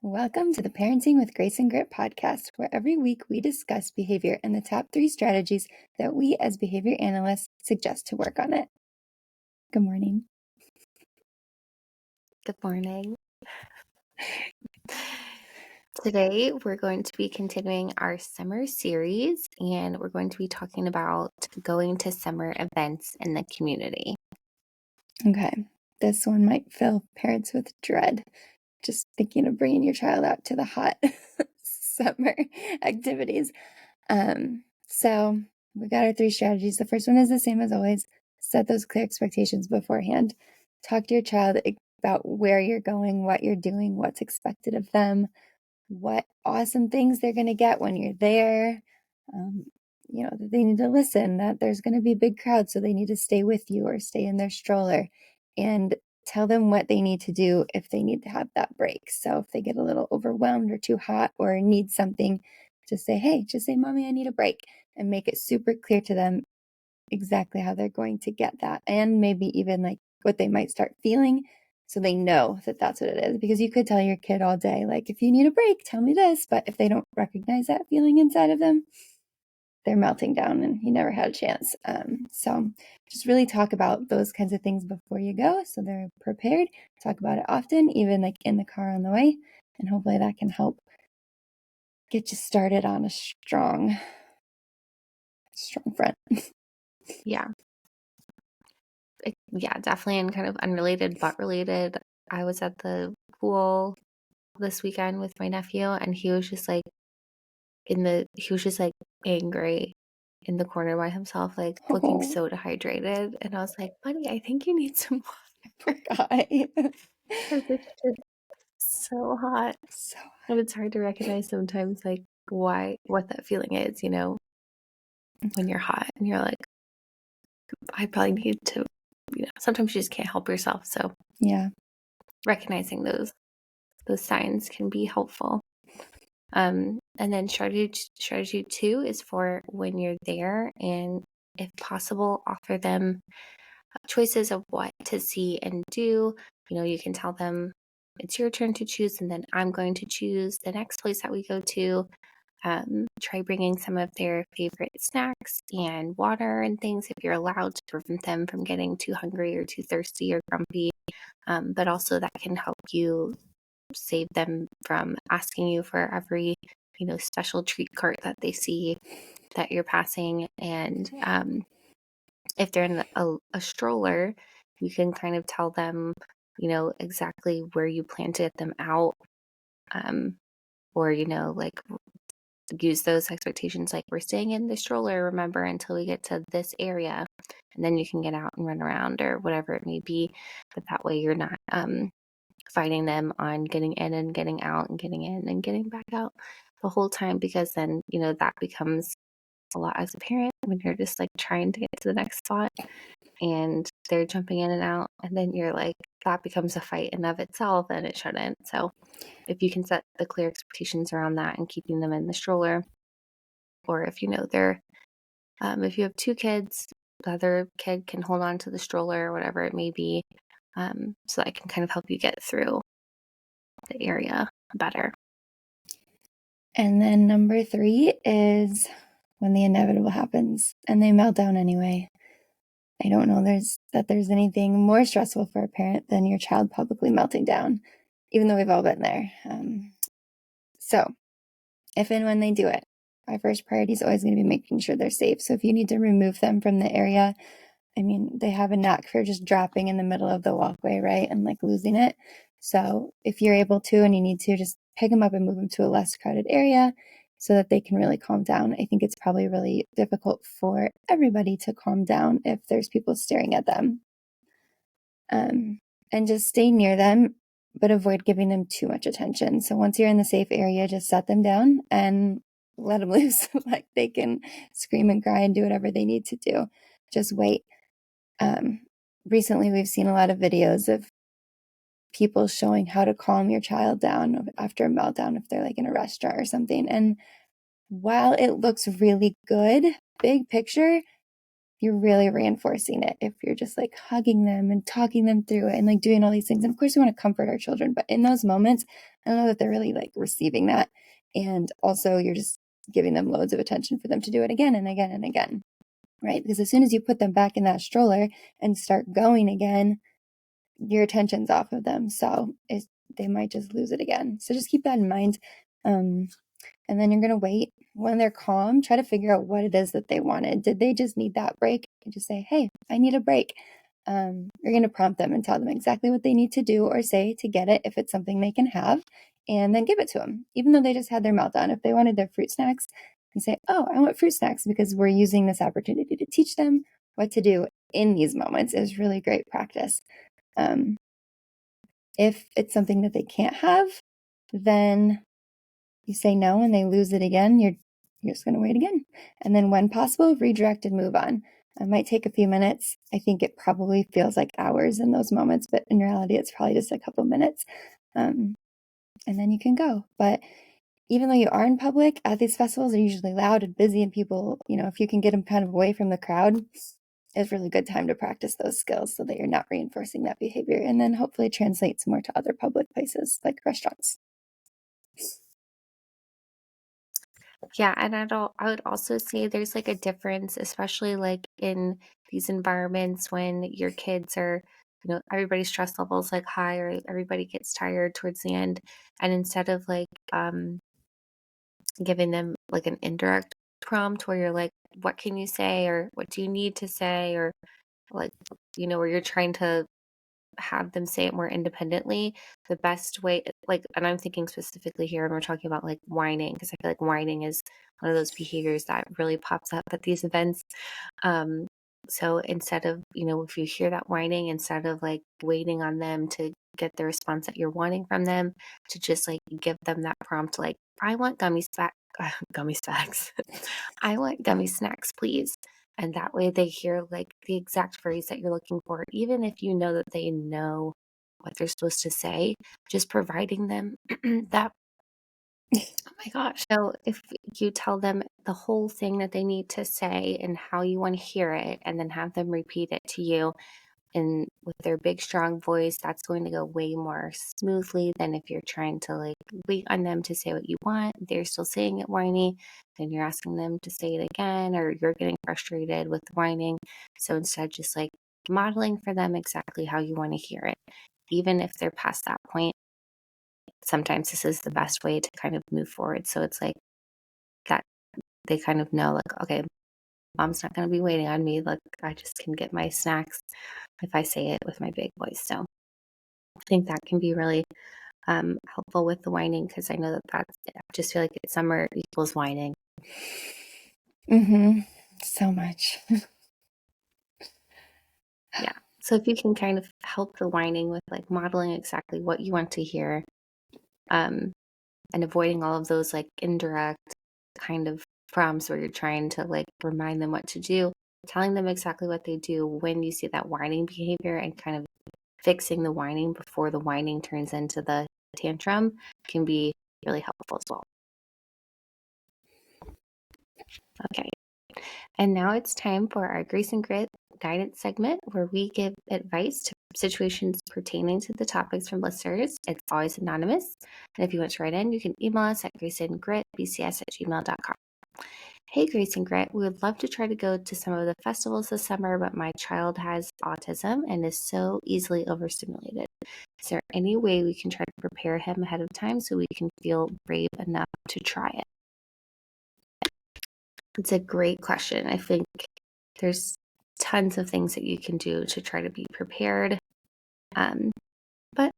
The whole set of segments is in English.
Welcome to the Parenting with Grace and Grit podcast, where every week we discuss behavior and the top 3 strategies that we as behavior analysts suggest to work on it. Good morning. Good morning. Today, we're going to be continuing our summer series, and we're going to be talking about going to summer events in the community. Okay, this one might fill parents with dread, just thinking of bringing your child out to the hot summer activities. So we got our 3 strategies. The first one is the same as always. Set those clear expectations beforehand. Talk to your child about where you're going, what you're doing, what's expected of them, what awesome things they're going to get when you're there. That they need to listen, that there's going to be big crowds, so they need to stay with you or stay in their stroller, and tell them what they need to do if they need to have that break. So if they get a little overwhelmed or too hot or need something, just say, Mommy, I need a break, and make it super clear to them exactly how they're going to get that, and maybe even like what they might start feeling, so they know that that's what it is. Because you could tell your kid all day, like, if you need a break, tell me this, but if they don't recognize that feeling inside of them, they're melting down and you never had a chance. So just really talk about those kinds of things before you go, so they're prepared. Talk about it often, even like in the car on the way, and hopefully that can help get you started on a strong front. Yeah, definitely, and kind of unrelated but related. I was at the pool this weekend with my nephew, and he was just like angry in the corner by himself, like looking so dehydrated. And I was like, buddy, I think you need some water. Poor guy. Because it's just so hot. So And it's hard to recognize sometimes, like, what that feeling is, when you're hot and you're like, I probably need to, sometimes you just can't help yourself. So yeah. recognizing those signs can be helpful. And then strategy 2 is for when you're there, and if possible, offer them choices of what to see and do. You can tell them it's your turn to choose, and then I'm going to choose the next place that we go to. Try bringing some of their favorite snacks and water and things if you're allowed, to prevent them from getting too hungry or too thirsty or grumpy. But also that can help you save them from asking you for every special treat cart that they see that you're passing. And if they're in a stroller, you can kind of tell them exactly where you plan to get them out, or like use those expectations, like, we're staying in the stroller, remember, until we get to this area, and then you can get out and run around, or whatever it may be. But that way you're not fighting them on getting in and getting out and getting in and getting back out the whole time, because then that becomes a lot as a parent when you're just like trying to get to the next spot and they're jumping in and out, and then you're like, that becomes a fight in of itself, and it shouldn't. So if you can set the clear expectations around that and keeping them in the stroller, or if they're if you have 2 kids, the other kid can hold on to the stroller or whatever it may be, so that can kind of help you get through the area better. And then number 3 is when the inevitable happens and they melt down anyway. I don't know there's anything more stressful for a parent than your child publicly melting down, even though we've all been there. So if and when they do it, my first priority is always going to be making sure they're safe. So if you need to remove them from the area, they have a knack for just dropping in the middle of the walkway, right? And like losing it. So if you're able to and you need to, just pick them up and move them to a less crowded area so that they can really calm down. I think it's probably really difficult for everybody to calm down if there's people staring at them. And just stay near them, but avoid giving them too much attention. So once you're in the safe area, just set them down and let them loose. Like, they can scream and cry and do whatever they need to do. Just wait. Recently, we've seen a lot of videos of people showing how to calm your child down after a meltdown if they're like in a restaurant or something. And while it looks really good, big picture, you're really reinforcing it if you're just like hugging them and talking them through it and like doing all these things. And of course, we want to comfort our children, but in those moments, I don't know that they're really like receiving that. And also, you're just giving them loads of attention for them to do it again and again and again, right? Because as soon as you put them back in that stroller and start going again, your attention's off of them. So they might just lose it again. So just keep that in mind. And then you're going to wait when they're calm, try to figure out what it is that they wanted. Did they just need that break? And just say, hey, I need a break. You're going to prompt them and tell them exactly what they need to do or say to get it if it's something they can have, and then give it to them, even though they just had their meltdown. If they wanted their fruit snacks, you say, oh, I want fruit snacks because we're using this opportunity to teach them what to do in these moments. Is really great practice. If it's something that they can't have, then you say no and they lose it again, you're just going to wait again. And then when possible, redirect and move on. It might take a few minutes. I think it probably feels like hours in those moments, but in reality, it's probably just a couple minutes. And then you can go. But even though you are in public, at these festivals are usually loud and busy, and people, if you can get them kind of away from the crowd, it's really good time to practice those skills so that you're not reinforcing that behavior, and then hopefully translates more to other public places like restaurants. Yeah, and I would also say there's like a difference, especially like in these environments when your kids are, everybody's stress levels like high or everybody gets tired towards the end. And instead of like giving them like an indirect prompt where you're like, what can you say or what do you need to say or like, where you're trying to have them say it more independently, the best way, like, and I'm thinking specifically here, and we're talking about like whining, because I feel like whining is one of those behaviors that really pops up at these events. Um, so instead of, if you hear that whining, instead of like waiting on them to get the response that you're wanting from them, to just like give them that prompt, like, I want gummy snacks. I want gummy snacks, please. And that way they hear like the exact phrase that you're looking for, even if you know that they know what they're supposed to say, just providing them that. Oh my gosh. So if you tell them the whole thing that they need to say and how you want to hear it, and then have them repeat it to you, and with their big strong voice, that's going to go way more smoothly than if you're trying to like wait on them to say what you want, they're still saying it whiny, then you're asking them to say it again, or you're getting frustrated with whining. So instead, just like modeling for them exactly how you want to hear it, even if they're past that point. Sometimes this is the best way to kind of move forward, so it's like that they kind of know, like, okay, mom's not going to be waiting on me, like I just can get my snacks if I say it with my big voice. So I think that can be really helpful with the whining, because I know I just feel like it's summer equals whining. So much. Yeah. So if you can kind of help the whining with like modeling exactly what you want to hear, and avoiding all of those like indirect kind of prompts where you're trying to like remind them what to do, telling them exactly what they do when you see that whining behavior, and kind of fixing the whining before the whining turns into the tantrum, can be really helpful as well. Okay. And now it's time for our Grace and Grit guidance segment, where we give advice to situations pertaining to the topics from listeners. It's always anonymous. And if you want to write in, you can email us at graceandgritbcs@gmail.com. Hey, Grace and Grit, we would love to try to go to some of the festivals this summer, but my child has autism and is so easily overstimulated. Is there any way we can try to prepare him ahead of time so we can feel brave enough to try it? It's a great question. I think there's tons of things that you can do to try to be prepared. But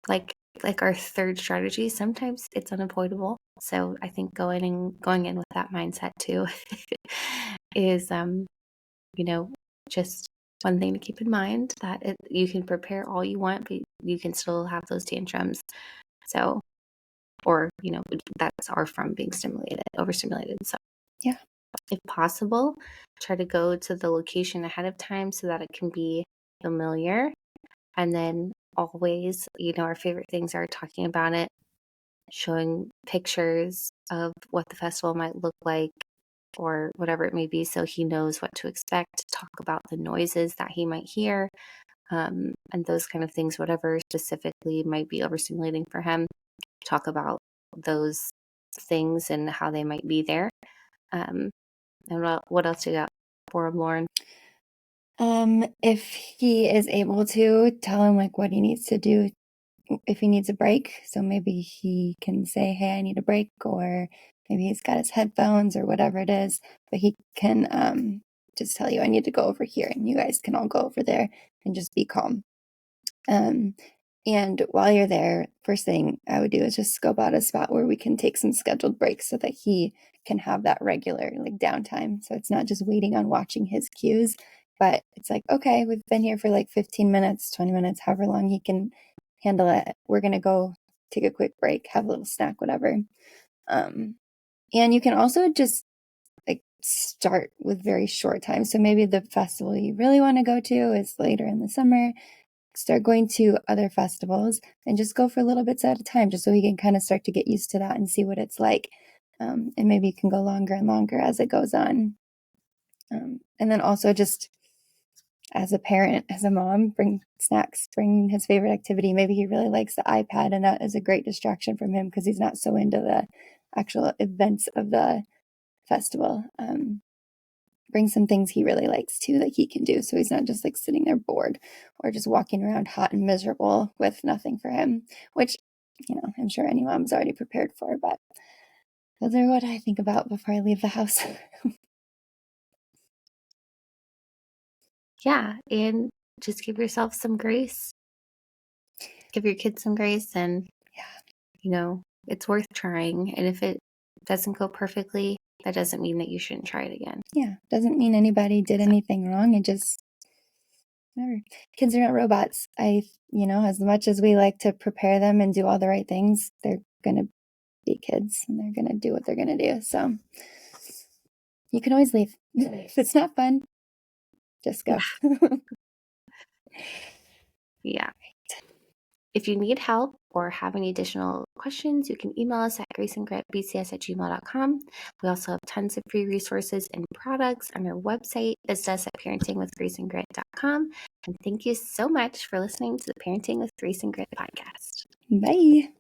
like our third strategy, sometimes it's unavoidable. So I think going in with that mindset too is just one thing to keep in mind, that you can prepare all you want, but you can still have those tantrums. So, or that's are from being overstimulated. So Yeah. if possible, try to go to the location ahead of time so that it can be familiar. And then always, our favorite things are talking about it, showing pictures of what the festival might look like, or whatever it may be, so he knows what to expect. Talk about the noises that he might hear, and those kind of things, whatever specifically might be overstimulating for him. Talk about those things and how they might be there. And what else you got for him, Lauren? If he is able to, tell him like what he needs to do if he needs a break. So maybe he can say, hey, I need a break, or maybe he's got his headphones or whatever it is, but he can just tell you, I need to go over here, and you guys can all go over there and just be calm. And while you're there, first thing I would do is just scope out a spot where we can take some scheduled breaks so that he can have that regular like downtime. So it's not just waiting on watching his cues, but it's like, okay, we've been here for like 15 minutes, 20 minutes, however long he can handle it. We're going to go take a quick break, have a little snack, whatever. And you can also just like start with very short time. So maybe the festival you really want to go to is later in the summer. Start going to other festivals and just go for little bits at a time, just so he can kind of start to get used to that and see what it's like. And maybe you can go longer and longer as it goes on. And then also just as a parent, as a mom, bring snacks, bring his favorite activity. Maybe he really likes the iPad, and that is a great distraction from him because he's not so into the actual events of the festival. Bring some things he really likes too that he can do, so he's not just like sitting there bored or just walking around hot and miserable with nothing for him, which, I'm sure any mom's already prepared for, but those are what I think about before I leave the house. Yeah, and just give yourself some grace. Give your kids some grace, and it's worth trying. And if it doesn't go perfectly, that doesn't mean that you shouldn't try it again. Yeah, doesn't mean anybody did anything wrong. It just, whatever. Kids are not robots. As much as we like to prepare them and do all the right things, they're gonna be kids and they're gonna do what they're gonna do. So you can always leave. If it's not fun, just go. Yeah. If you need help or have any additional questions, you can email us at graceandgretbcs@gmail.com. We also have tons of free resources and products on our website. Visit us at parentingwithgraceandgret.com. And thank you so much for listening to the Parenting with Grace and Grit podcast. Bye.